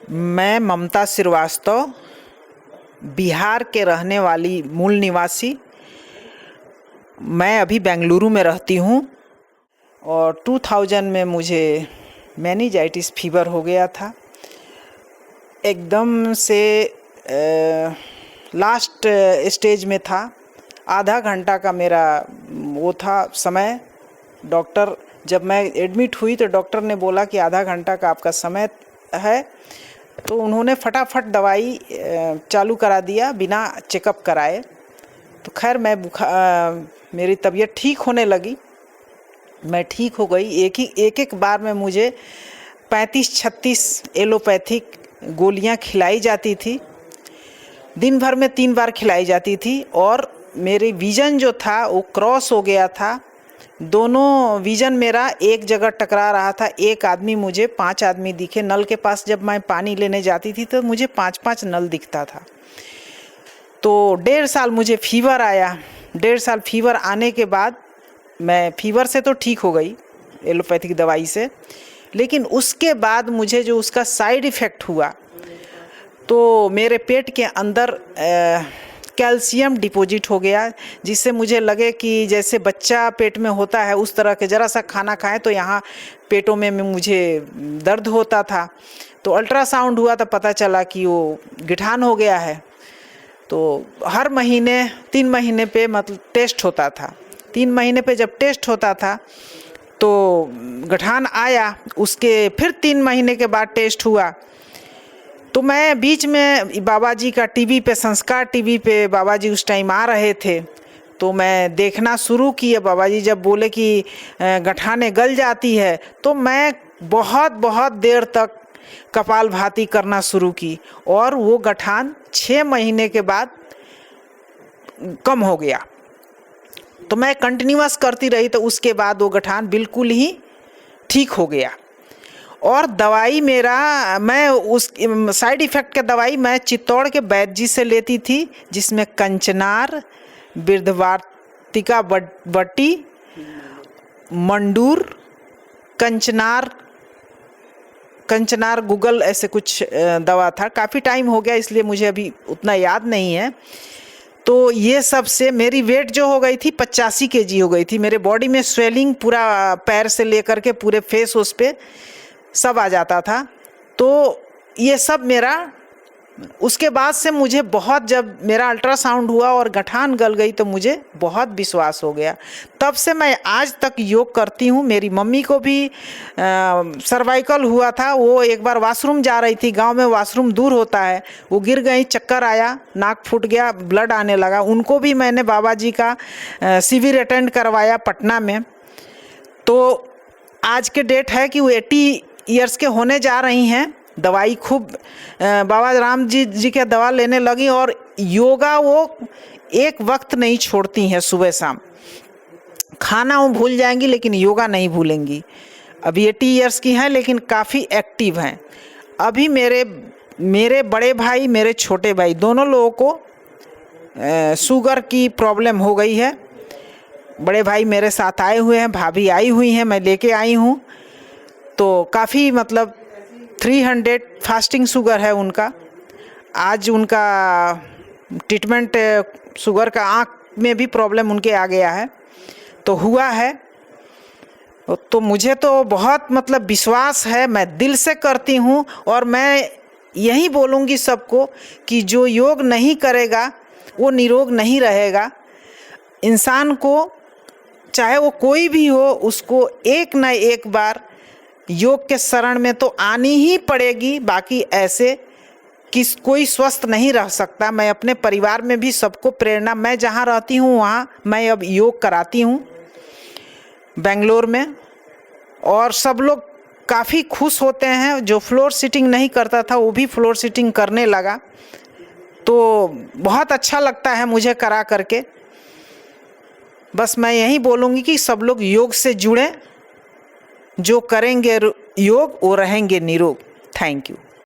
मैं ममता श्रीवास्तव, बिहार के रहने वाली मूल निवासी। मैं अभी बेंगलुरु में रहती हूँ और 2000 में मुझे मेनिंजाइटिस फीवर हो गया था। एकदम से लास्ट स्टेज में था। आधा घंटा का मेरा वो था समय। डॉक्टर, जब मैं एडमिट हुई तो डॉक्टर ने बोला कि आधा घंटा का आपका समय है, तो उन्होंने फटाफट दवाई चालू करा दिया बिना चेकअप कराए। तो खैर मेरी तबीयत ठीक होने लगी, मैं ठीक हो गई। एक बार में मुझे 35-36 एलोपैथिक गोलियां खिलाई जाती थी, दिन भर में 3 बार खिलाई जाती थी। और मेरी विज़न जो था वो क्रॉस हो गया था। दोनों विज़न मेरा एक जगह टकरा रहा था। एक आदमी मुझे 5 आदमी दिखे। नल के पास जब मैं पानी लेने जाती थी तो मुझे 5-5 नल दिखता था। तो 1.5 साल मुझे फीवर आया। 1.5 साल फीवर आने के बाद मैं फीवर से तो ठीक हो गई एलोपैथिक दवाई से, लेकिन उसके बाद मुझे जो उसका साइड इफ़ेक्ट हुआ, तो मेरे पेट के अंदर कैल्शियम डिपॉजिट हो गया, जिससे मुझे लगे कि जैसे बच्चा पेट में होता है उस तरह के, ज़रा सा खाना खाएं तो यहाँ पेटों में मुझे दर्द होता था। तो अल्ट्रासाउंड हुआ तो पता चला कि वो गिठान हो गया है। तो हर महीने 3 महीने पे मतलब टेस्ट होता था। 3 महीने पे जब टेस्ट होता था तो गठान आया। उसके फिर 3 महीने के बाद टेस्ट हुआ। तो मैं बीच में बाबा जी का टीवी पे, संस्कार टीवी पे बाबा जी उस टाइम आ रहे थे, तो मैं देखना शुरू किया। बाबा जी जब बोले कि गठाने गल जाती है, तो मैं बहुत देर तक कपालभाति करना शुरू की और वो गठान 6 महीने के बाद कम हो गया। तो मैं कंटिन्यूअस करती रही, तो उसके बाद वो गठान बिल्कुल ही ठीक हो गया। और दवाई मैं उस साइड इफ़ेक्ट का दवाई मैं चित्तौड़ के वैद्य जी से लेती थी, जिसमें कंचनार, बिर्धवार्तिका बट्टी, मंडूर, कंचनार गूगल, ऐसे कुछ दवा था। काफ़ी टाइम हो गया इसलिए मुझे अभी उतना याद नहीं है। तो ये सब से मेरी वेट जो हो गई थी 85 kg हो गई थी। मेरे बॉडी में स्वेलिंग पूरा पैर से लेकर के पूरे फेस उस पे सब आ जाता था। तो ये सब मेरा, उसके बाद से मुझे बहुत, जब मेरा अल्ट्रासाउंड हुआ और गठान गल गई तो मुझे बहुत विश्वास हो गया। तब से मैं आज तक योग करती हूँ। मेरी मम्मी को भी सर्वाइकल हुआ था। वो एक बार वॉशरूम जा रही थी, गांव में वॉशरूम दूर होता है, वो गिर गई, चक्कर आया, नाक फूट गया, ब्लड आने लगा। उनको भी मैंने बाबा जी का शिविर अटेंड करवाया पटना में। तो आज के डेट है कि वो 80 ईयर्स के होने जा रही हैं। दवाई खूब बाबा राम जी के दवा लेने लगी और योगा वो एक वक्त नहीं छोड़ती हैं। सुबह शाम खाना वो भूल जाएंगी लेकिन योगा नहीं भूलेंगी। अभी 80 ईयर्स की हैं लेकिन काफ़ी एक्टिव हैं। अभी मेरे बड़े भाई, मेरे छोटे भाई, दोनों लोगों को शुगर की प्रॉब्लम हो गई है। बड़े भाई मेरे साथ आए हुए हैं, भाभी आई हुई हैं, मैं लेके आई हूँ। तो काफ़ी मतलब 300 फास्टिंग शुगर है उनका। आज उनका ट्रीटमेंट, शुगर का आँख में भी प्रॉब्लम उनके आ गया है, तो हुआ है। तो मुझे तो बहुत मतलब विश्वास है, मैं दिल से करती हूँ। और मैं यही बोलूँगी सबको कि जो योग नहीं करेगा वो निरोग नहीं रहेगा। इंसान को, चाहे वो कोई भी हो, उसको एक न एक बार योग के शरण में तो आनी ही पड़ेगी। बाकी ऐसे कोई स्वस्थ नहीं रह सकता। मैं अपने परिवार में भी सबको प्रेरणा, मैं जहाँ रहती हूँ वहाँ मैं अब योग कराती हूँ बेंगलोर में, और सब लोग काफ़ी खुश होते हैं। जो फ्लोर सीटिंग नहीं करता था वो भी फ्लोर सीटिंग करने लगा। तो बहुत अच्छा लगता है मुझे करा करके। बस मैं यही बोलूँगी कि सब लोग योग से जुड़ें। जो करेंगे योग वो रहेंगे निरोग। Thank you.